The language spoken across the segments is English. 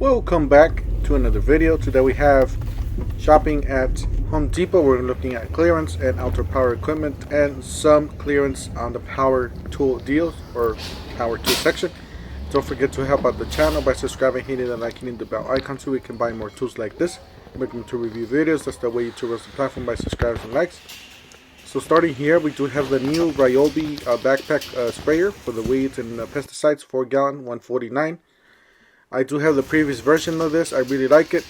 Welcome back to another video. Today we have shopping at Home Depot. We're looking at clearance and outdoor power equipment and some clearance on the power tool deals or power tool section. Don't forget to help out the channel by subscribing, hitting the like, hitting the bell icon so we can buy more tools like this. Make them to review videos. That's the way YouTube runs the platform, by subscribing and likes. So starting here, we do have the new Joby backpack sprayer for the weeds and pesticides, 4 gallon, $149. I do have the previous version of this. I really like it.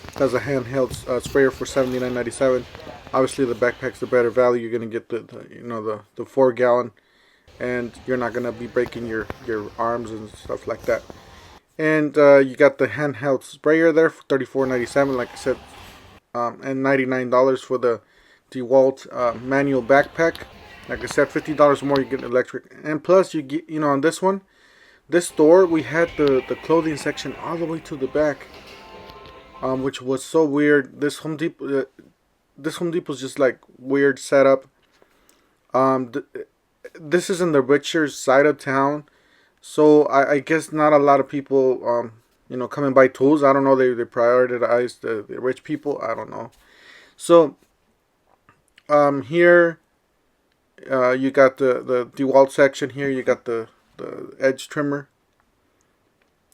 It has a handheld sprayer for $79.97. Obviously, the backpack's the better value. You're gonna get the 4 gallon, and you're not gonna be breaking your arms and stuff like that. And you got the handheld sprayer there for $34.97, like I said, and $99 for the DeWalt manual backpack. Like I said, $50 more, you get electric, and plus you get, on this one. This store, we had the clothing section all the way to the back, which was so weird. This Home Depot is just like weird setup. This is in the richer side of town, so I guess not a lot of people, come and buy tools. I don't know. They prioritize the rich people. I don't know. So, here, you got the DeWalt section. Here you got the edge trimmer,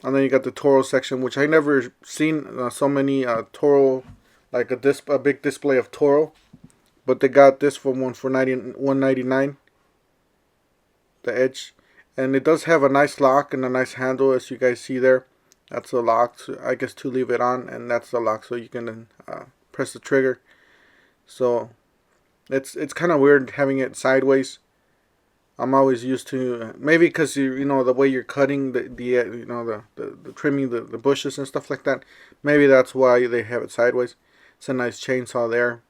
and then you got the Toro section, which I never seen so many Toro, like a big display of Toro, but they got this for $199, the edge, and it does have a nice lock and a nice handle, as you guys see there. That's the lock, so I guess, to leave it on, and that's the lock, so you can press the trigger. So it's kind of weird having it sideways. I'm always used to, maybe because the way you're cutting the trimming the bushes and stuff like that. Maybe that's why they have it sideways. It's a nice chainsaw there.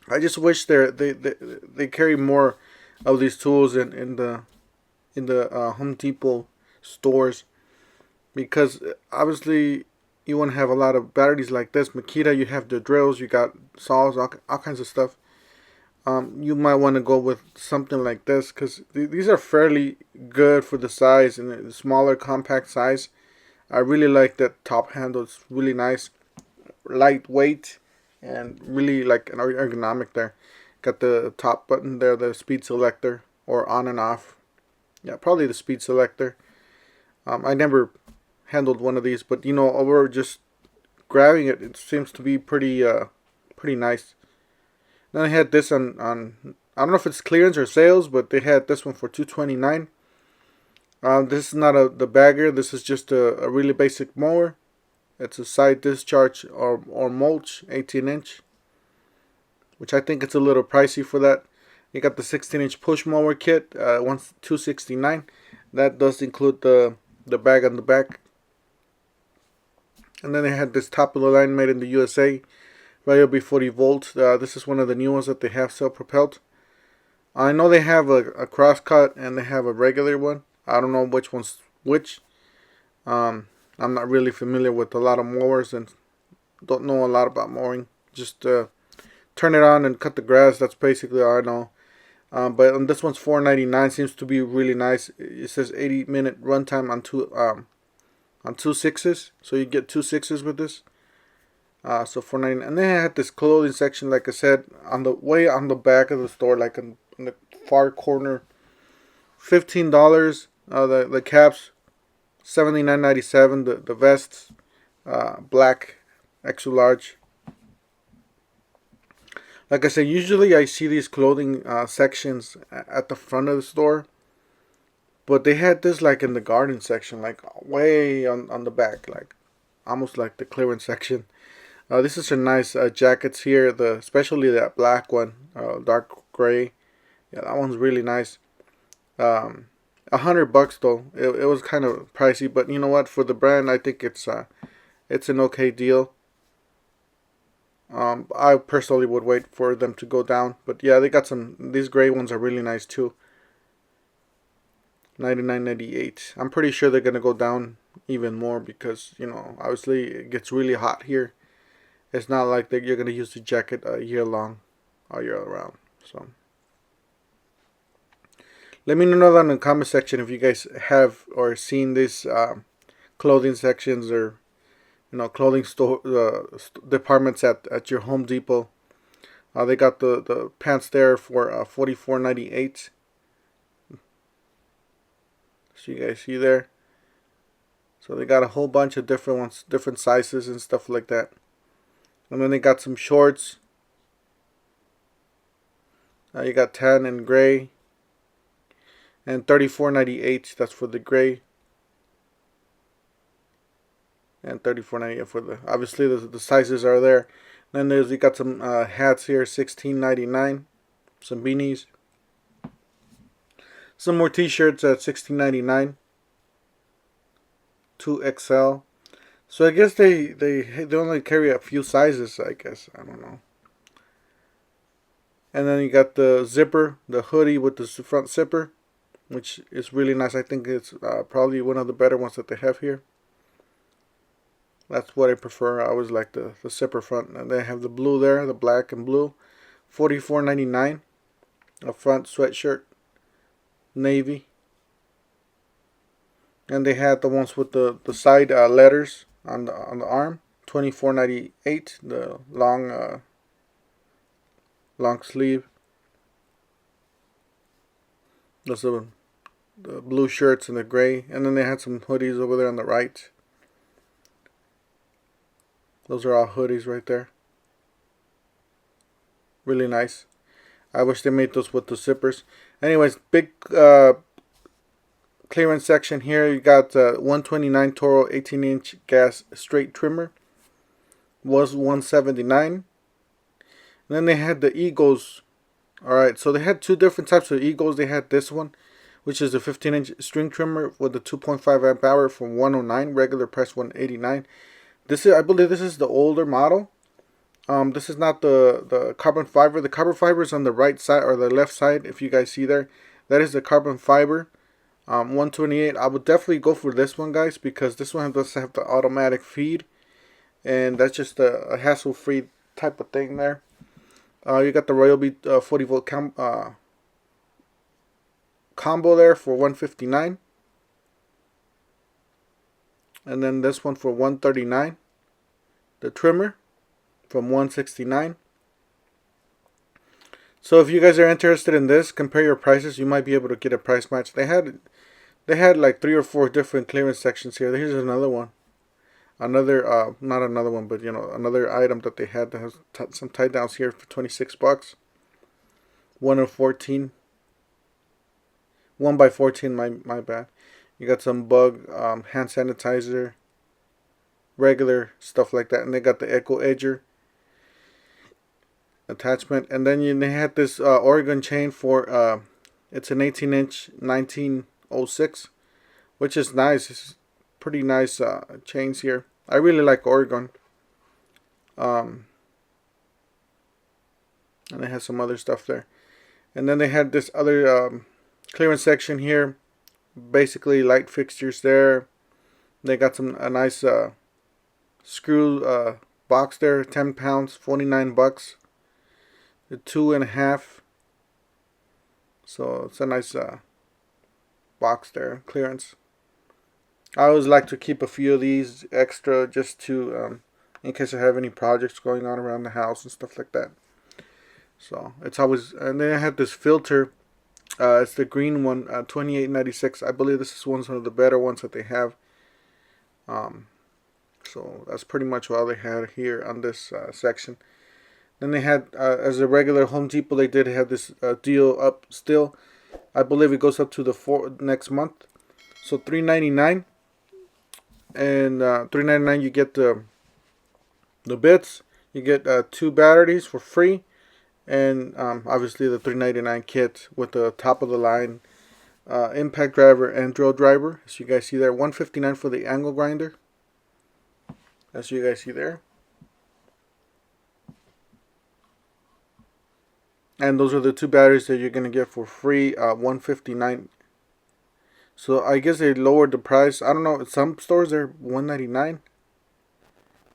I just wish they carry more of these tools in the Home Depot stores, because obviously you want to have a lot of batteries like this. Makita, you have the drills, you got saws, all kinds of stuff. You might want to go with something like this, because these are fairly good for the size and the smaller compact size. I really like that top handle. It's really nice, lightweight, and really like an ergonomic there. Got the top button there, the speed selector, or on and off. Yeah, probably the speed selector. I never handled one of these, but over just grabbing it, it seems to be pretty nice. Then I had this on I don't know if it's clearance or sales, but they had this one for $229. This is not the bagger. This is just a really basic mower. It's a side discharge or mulch, 18-inch, which I think it's a little pricey for that. You got the 16-inch push mower kit, $269. That does include the bag on the back. And then they had this top of the line, made in the USA. Joby 40 volt. This is one of the new ones that they have, self-propelled. I know they have a cross-cut and they have a regular one. I don't know which one's which. I'm not really familiar with a lot of mowers and don't know a lot about mowing. Just turn it on and cut the grass. That's basically all I know. But on this one's $4.99. Seems to be really nice. It says 80-minute runtime on two sixes. So you get 2 6s with this. So $4.99, and then I had this clothing section, like I said, on the back of the store, like in the far corner. $15. The caps, $79.97. The vests, black, extra large. Like I said, usually I see these clothing sections at the front of the store, but they had this like in the garden section, like way on the back, like almost like the clearance section. This is a nice jackets here, especially that black one, dark gray. Yeah, that one's really nice. $100 though. It was kind of pricey, but you know what? For the brand, I think it's an okay deal. I personally would wait for them to go down, but yeah, they got these gray ones are really nice too. $99.98. I'm pretty sure they're gonna go down even more because obviously it gets really hot here. It's not like that you're going to use the jacket all year around. So Let me know down in the comment section if you guys have or seen this clothing sections or clothing store departments at your Home Depot. They got the pants there for $44.98. So you guys see there. So they got a whole bunch of different ones, different sizes and stuff like that. And then they got some shorts. You got tan and gray. And $34.98. That's for the gray. And $34.98 for the. Obviously, the sizes are there. Then you got some hats here, $16.99. Some beanies. Some more T-shirts at $16.99. 2XL. So I guess they only carry a few sizes. I guess, I don't know. And then you got the zipper, the hoodie with the front zipper, which is really nice. I think it's probably one of the better ones that they have here. That's what I prefer. I always like the zipper front. And they have the blue there, the black and blue. $44.99. A front sweatshirt. Navy. And they had the ones with the side letters on the arm. $24.98. The long sleeve. Those are the blue shirts and the gray. And then they had some hoodies over there on the right. Those are all hoodies right there. Really nice. I wish they made those with the zippers. Anyways, big clearance section here. You got 129 Toro 18-inch gas straight trimmer. Was $179. And then they had the Eagles. Alright, so they had two different types of Eagles. They had this one, which is a 15-inch string trimmer with a 2.5 amp hour from $109. Regular price $189. I believe this is the older model. This is not the carbon fiber. The carbon fiber is on the right side or the left side. If you guys see there, that is the carbon fiber. 128. I would definitely go for this one, guys, because this one does have the automatic feed, and that's just a hassle-free type of thing there. You got the Joby 40 volt combo there for $159. And then this one for $139. The trimmer from $169. So if you guys are interested in this, compare your prices. You might be able to get a price match. They had like 3 or 4 different clearance sections here. Here's another one. Another not another one, but another item that they had that has some tie downs here for $26. 1 of 14. 1 by 14. My bad. You got some bug hand sanitizer, regular stuff like that, and they got the Echo Edger attachment. And then they had this Oregon chain for it's an 18-inch 1906, which is nice. It's pretty nice chains here. I really like Oregon. And they had some other stuff there. And then they had this other clearance section here. Basically light fixtures there. They got a nice screw box there, 10 pounds, $49. The 2.5. So it's a nice box there, clearance. I always like to keep a few of these extra just to in case I have any projects going on around the house and stuff like that. So it's always, and then I have this filter. It's the green one, $28.96. I believe this is one of the better ones that they have. So that's pretty much all they had here on this section. Then they had, as a regular Home Depot, they did have this deal up still. I believe it goes up to the next month. So $3.99, and $3.99 you get the bits. You get 2 batteries for free. And obviously the $3.99 kit with the top of the line impact driver and drill driver, as you guys see there. $159 for the angle grinder, as you guys see there. And those are the 2 batteries that you're gonna get for free. $159. So I guess they lowered the price. I don't know. Some stores they're $199.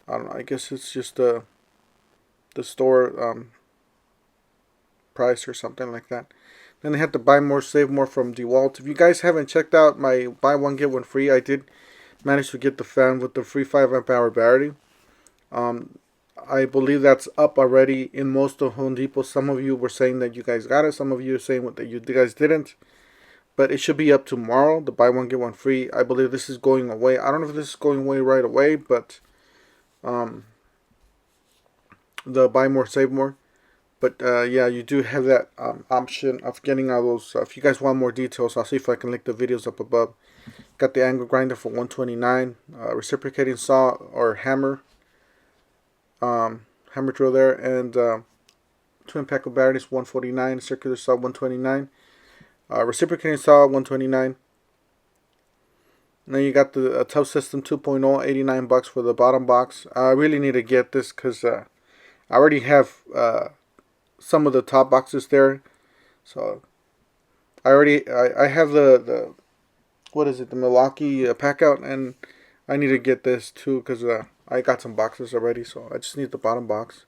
I don't know. I guess it's just the store price or something like that. Then they had to buy more, save more from DeWalt. If you guys haven't checked out my buy one get one free, I did managed to get the fan with the free 5 amp hour battery. I believe that's up already in most of Home Depot. Some of you were saying that you guys got it. Some of you are saying that you guys didn't. But it should be up tomorrow. The buy one get one free. I believe this is going away. I don't know if this is going away right away, but the buy more save more. But yeah, you do have that option of getting all those. If you guys want more details, I'll see if I can link the videos up above. Got the angle grinder for $129. Reciprocating saw or hammer drill there, and twin pack of batteries $149. Circular saw $129. Reciprocating saw $129. And then you got the tub system 2.0, $89 for the bottom box. I really need to get this because I already have some of the top boxes there. So I have the what is it, the Milwaukee pack out, and I need to get this too because I got some boxes already, so I just need the bottom box.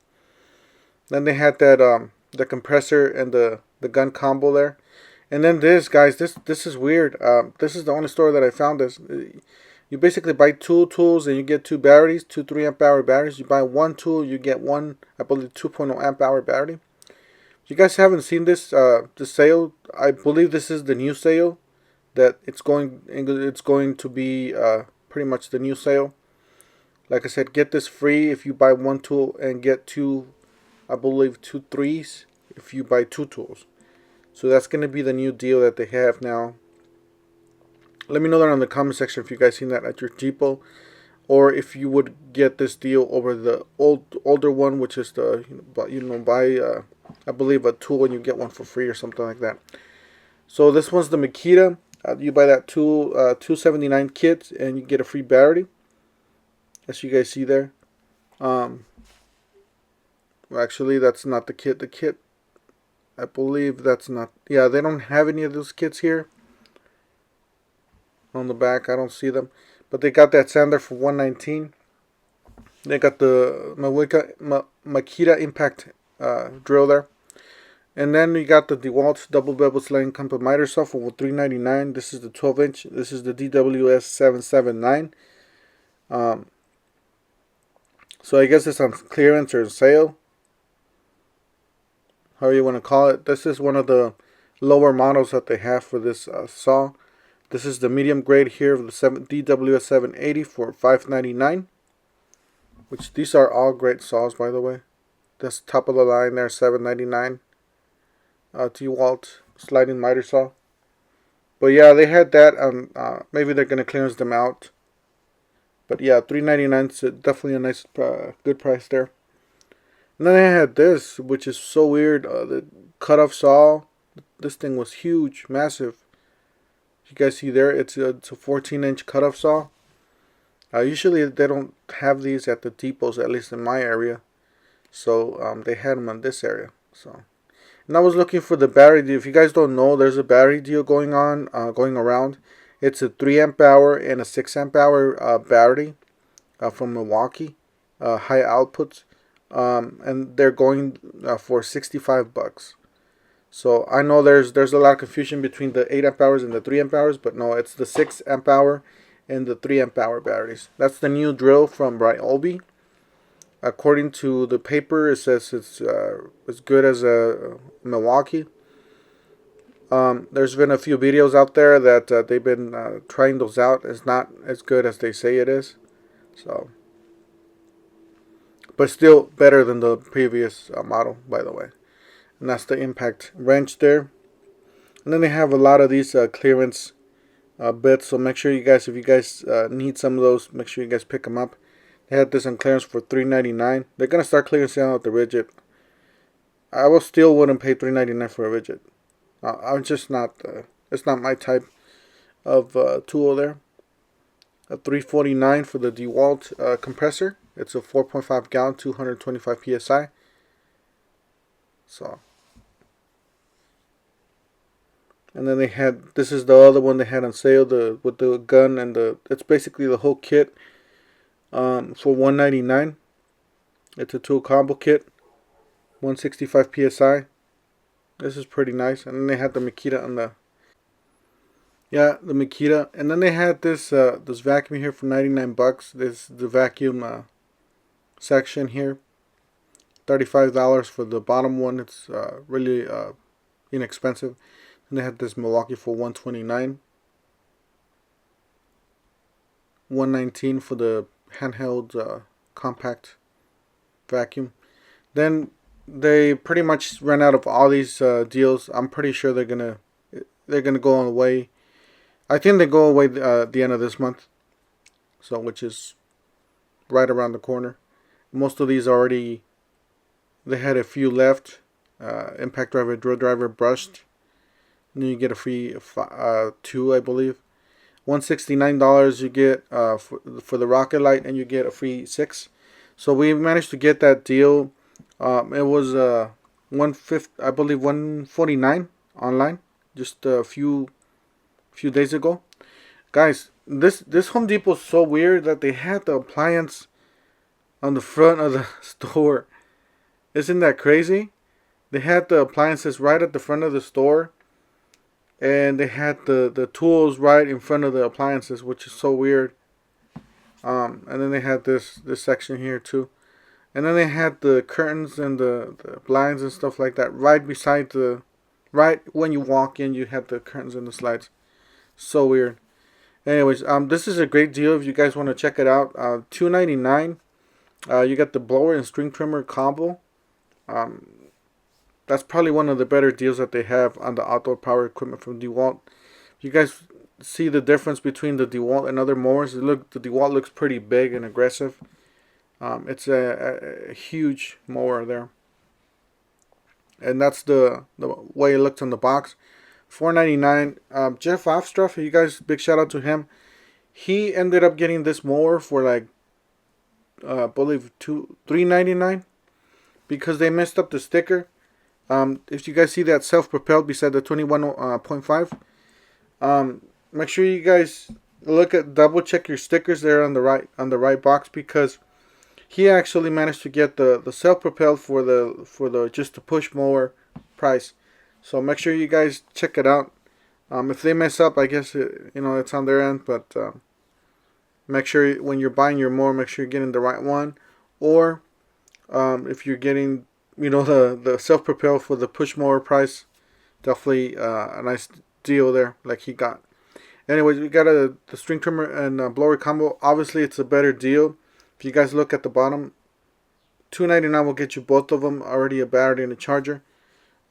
Then they had that the compressor and the gun combo there. And then this, guys, this is weird. This is the only store that I found this. You basically buy two tools and you get two batteries, two 3 amp hour batteries. You buy one tool, you get one, I believe, 2.0 amp hour battery. If you guys haven't seen this, the sale, I believe this is the new sale. That it's going to be pretty much the new sale. Like I said, get this free if you buy one tool and get two, I believe, 2 3s if you buy two tools. So that's going to be the new deal that they have now. Let me know that in the comment section if you guys seen that at your depot, or if you would get this deal over the older one, which is the buy I believe a tool and you get one for free or something like that. So this one's the Makita. You buy that tool $279 kit and you get a free battery, as you guys see there. Well, actually, that's not the kit. The kit, I believe that's not. Yeah, they don't have any of those kits here. On the back, I don't see them. But they got that sander for $119. They got the Makita Impact drill there. And then we got the DeWalt double bevel sliding compact miter saw for $399. This is the 12-inch. This is the DWS 779. So I guess it's on clearance or sale, however you want to call it. This is one of the lower models that they have for this saw. This is the medium grade here of the DWS 780 for $599. Which these are all great saws, by the way. This top of the line there, $799. DeWalt sliding miter saw. But yeah, they had that. Maybe they're gonna clearance them out. But yeah, $399 is definitely a nice, good price there. And then I had this, which is so weird. The cutoff saw. This thing was huge, massive. You guys see there, it's a 14-inch cutoff saw. Usually they don't have these at the depots, at least in my area. So they had them in this area. So, and I was looking for the battery deal. If you guys don't know, there's a battery deal going on, going around. It's a 3 amp hour and a 6 amp hour battery from Milwaukee, high outputs, and they're going for $65. So I know there's a lot of confusion between the 8 amp hours and the 3 amp hours, but no, it's the 6 amp hour and the 3 amp hour batteries. That's the new drill from Joby. According to the paper, it says it's as good as a Milwaukee. There's been a few videos out there that they've been trying those out. It's not as good as they say it is. So, but still better than the previous model, by the way. And that's the impact wrench there. And then they have a lot of these clearance bits. So make sure you guys, if you guys need some of those, make sure you guys pick them up. They had this on clearance for $3.99. They're gonna start clearancing out the rigid. I will still wouldn't pay $3.99 for a rigid. I'm just not. It's not my type of tool there. A $3.49 for the DeWalt compressor. It's a 4.5 gallon, 225 psi. So, and then they had, this is the other one they had on sale, with the gun and it's basically the whole kit for $199. It's a tool combo kit, 165 psi. This is pretty nice. And then they had the Makita on the, Yeah, the Makita. And then they had this this vacuum here for 99 bucks. This is the vacuum section here. $35 for the bottom one. It's really inexpensive. And they had this Milwaukee for 129. 119 for the handheld compact vacuum. Then they pretty much ran out of all these deals. I'm pretty sure they're gonna go away. I think they go away the end of this month, so which is right around the corner. Most of these already, they had a few left. Impact driver, drill driver, brushed. And then you get a free two, I believe. $169 you get for the rocket light, and you get a free 6. So we managed to get that deal. It was 150, I believe 149 online just a few days ago. Guys, this Home Depot is so weird that they had the appliance on the front of the store. Isn't that crazy? They had the appliances right at the front of the store, and they had the tools right in front of the appliances, which is so weird. And then they had this section here too. And then they had the curtains and the blinds and stuff like that right beside right when you walk in, you had the curtains and the slides. So weird. Anyways, this is a great deal if you guys want to check it out. $2.99. You got the blower and string trimmer combo. That's probably one of the better deals that they have on the outdoor power equipment from DeWalt. You guys see the difference between the DeWalt and other mowers? The DeWalt looks pretty big and aggressive. It's a huge mower there, and that's the way it looks on the box. $4.99. Jeff Offstruff, you guys, big shout out to him. He ended up getting this mower for like I believe $3.99 because they messed up the sticker. If you guys see that self-propelled beside the 21.5, make sure you guys double check your stickers there on the right box, because he actually managed to get the self-propelled for the just the push mower price. So make sure you guys check it out. If they mess up, I guess it's on their end, but make sure when you're buying your mower, make sure you're getting the right one. Or if you're getting the self-propelled for the push mower price, definitely a nice deal there like he got. Anyways, we got the string trimmer and blower combo. Obviously it's a better deal. If you guys look at the bottom, $2.99 will get you both of them, already a battery and a charger.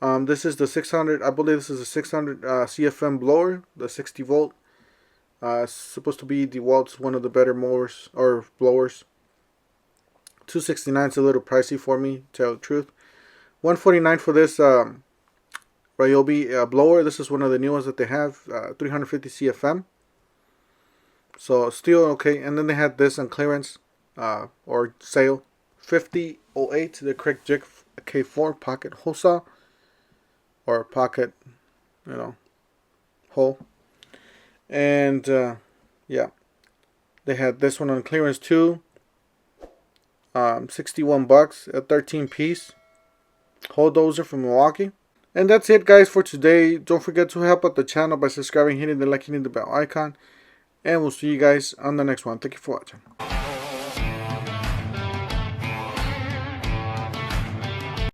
This is the 600, I believe this is a 600 Cfm blower, the 60 volt. It's supposed to be DeWalt's one of the better mowers or blowers. $269 is a little pricey for me, to tell the truth. $149 for this Joby blower. This is one of the new ones that they have, 350 CFM. So still okay. And then they had this on clearance or sale, 5008, the Craig Jig K4 pocket hole saw, or pocket, hole. And yeah, they had this one on clearance too. 61 bucks, a 13 piece hole dozer from Milwaukee. And that's it, guys, for today. Don't forget to help out the channel by subscribing, hitting the like, hitting the bell icon, and we'll see you guys on the next one. Thank you for watching.